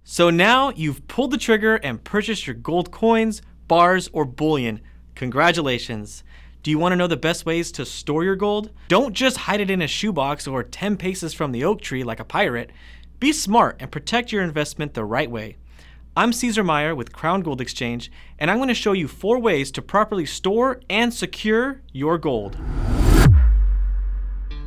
So now you've pulled the trigger and purchased your gold coins, bars, or bullion. Congratulations. Do you want to know the best ways to store your gold? Don't just hide it in a shoebox or 10 paces from the oak tree like a pirate. Be smart and protect your investment the right way. I'm Caesar Meyer with Crown Gold Exchange, and I'm going to show you 4 ways to properly store and secure your gold.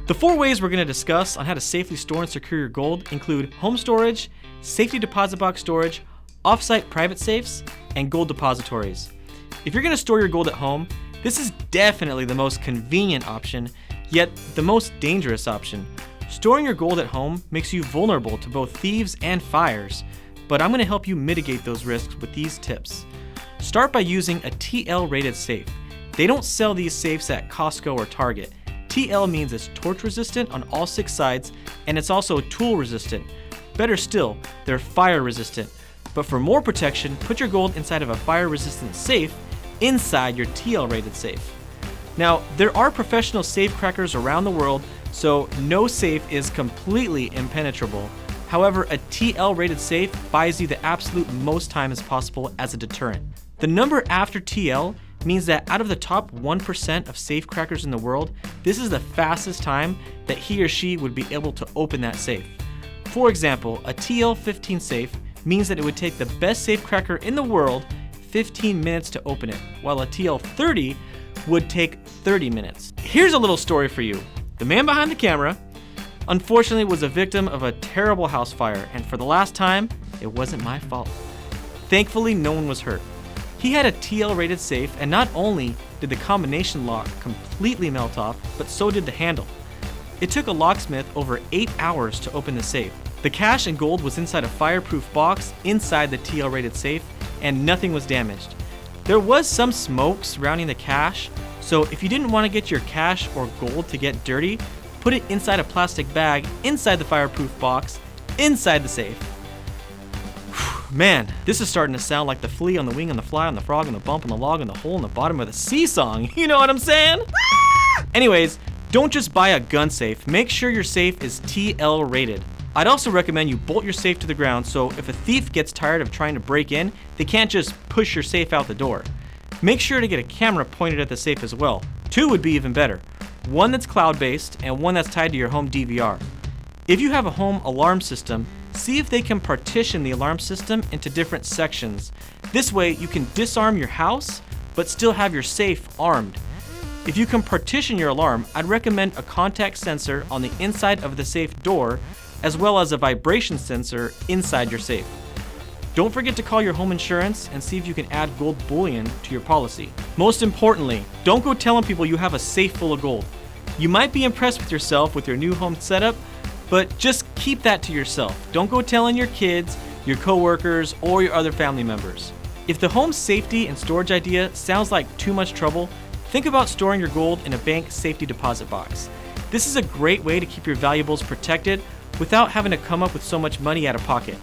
The 4 ways we're going to discuss on how to safely store and secure your gold include home storage, safety deposit box storage, offsite private safes, and gold depositories. If you're going to store your gold at home, this is definitely the most convenient option, yet the most dangerous option. Storing your gold at home makes you vulnerable to both thieves and fires, but I'm going to help you mitigate those risks with these tips. Start by using a TL rated safe. They don't sell these safes at Costco or Target. TL means it's torch resistant on all 6 sides, and it's also tool resistant. Better still, they're fire resistant. But for more protection, put your gold inside of a fire resistant safe inside your TL rated safe. Now, there are professional safe crackers around the world, so no safe is completely impenetrable. However, a TL rated safe buys you the absolute most time as possible as a deterrent. The number after TL means that out of the top 1% of safe crackers in the world, this is the fastest time that he or she would be able to open that safe. For example, a TL15 safe means that it would take the best safe cracker in the world 15 minutes to open it, while a TL30 would take 30 minutes. Here's a little story for you. The man behind the camera, unfortunately, was a victim of a terrible house fire, and for the last time, it wasn't my fault. Thankfully, no one was hurt. He had a TL rated safe, and not only did the combination lock completely melt off, but so did the handle. It took a locksmith over 8 hours to open the safe. The cash and gold was inside a fireproof box inside the TL rated safe, and nothing was damaged. There was some smoke surrounding the cash, so if you didn't want to get your cash or gold to get dirty, put it inside a plastic bag inside the fireproof box inside the safe. Man, this is starting to sound like the flea on the wing on the fly on the frog on the bump on the log on the hole in the bottom of the sea song. You know what I'm saying? Anyways, don't just buy a gun safe. Make sure your safe is TL rated. I'd also recommend you bolt your safe to the ground, so if a thief gets tired of trying to break in, they can't just push your safe out the door. Make sure to get a camera pointed at the safe as well. 2 would be even better. One that's cloud-based and one that's tied to your home DVR. If you have a home alarm system, see if they can partition the alarm system into different sections. This way you can disarm your house, but still have your safe armed. If you can partition your alarm, I'd recommend a contact sensor on the inside of the safe door, as well as a vibration sensor inside your safe. Don't forget to call your home insurance and see if you can add gold bullion to your policy. Most importantly, don't go telling people you have a safe full of gold. You might be impressed with yourself with your new home setup, but just keep that to yourself. Don't go telling your kids, your coworkers, or your other family members. If the home safety and storage idea sounds like too much trouble, think about storing your gold in a bank safety deposit box. This is a great way to keep your valuables protected without having to come up with so much money out of pocket.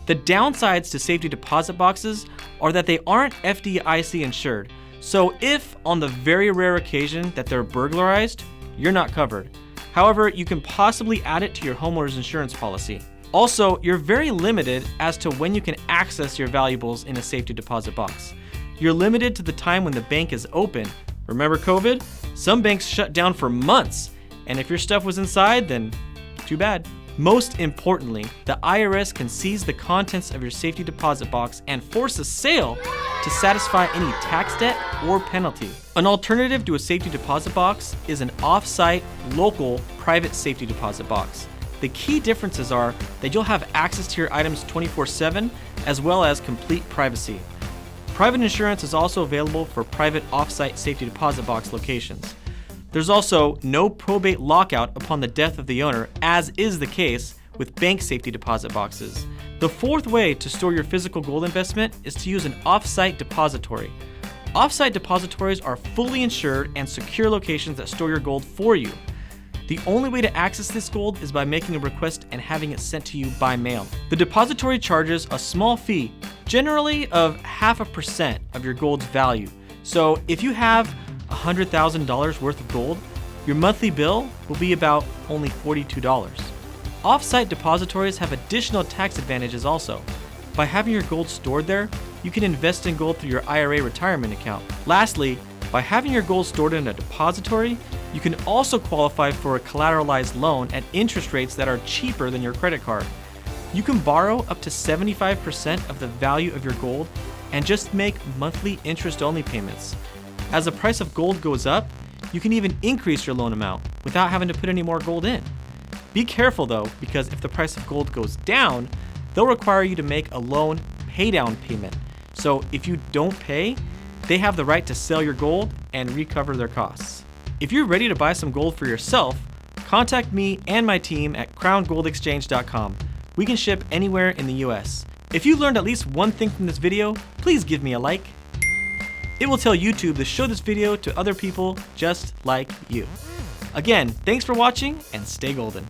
The downsides to safety deposit boxes are that they aren't FDIC insured, so if on the very rare occasion that they're burglarized, you're not covered. However, you can possibly add it to your homeowner's insurance policy. Also, you're very limited as to when you can access your valuables in a safety deposit box. You're limited to the time when the bank is open. Remember COVID? Some banks shut down for months, and if your stuff was inside, then too bad. Most importantly, the IRS can seize the contents of your safety deposit box and force a sale to satisfy any tax debt or penalty. An alternative to a safety deposit box is an off-site, local, private safety deposit box. The key differences are that you'll have access to your items 24/7 as well as complete privacy. Private insurance is also available for private off-site safety deposit box locations. There's also no probate lockout upon the death of the owner, as is the case with bank safety deposit boxes. The 4th way to store your physical gold investment is to use an offsite depository. Offsite depositories are fully insured and secure locations that store your gold for you. The only way to access this gold is by making a request and having it sent to you by mail. The depository charges a small fee, generally of 0.5% of your gold's value. So if you have $100,000 worth of gold, your monthly bill will be about only $42. Offsite depositories have additional tax advantages also. By having your gold stored there, you can invest in gold through your IRA retirement account. Lastly, by having your gold stored in a depository, you can also qualify for a collateralized loan at interest rates that are cheaper than your credit card. You can borrow up to 75% of the value of your gold and just make monthly interest-only payments. As the price of gold goes up, you can even increase your loan amount without having to put any more gold in. Be careful though, because if the price of gold goes down, they'll require you to make a loan paydown payment. So if you don't pay, they have the right to sell your gold and recover their costs. If you're ready to buy some gold for yourself, contact me and my team at crowngoldexchange.com. We can ship anywhere in the US. If you learned at least one thing from this video, please give me a like. It will tell YouTube to show this video to other people just like you. Again, thanks for watching and stay golden.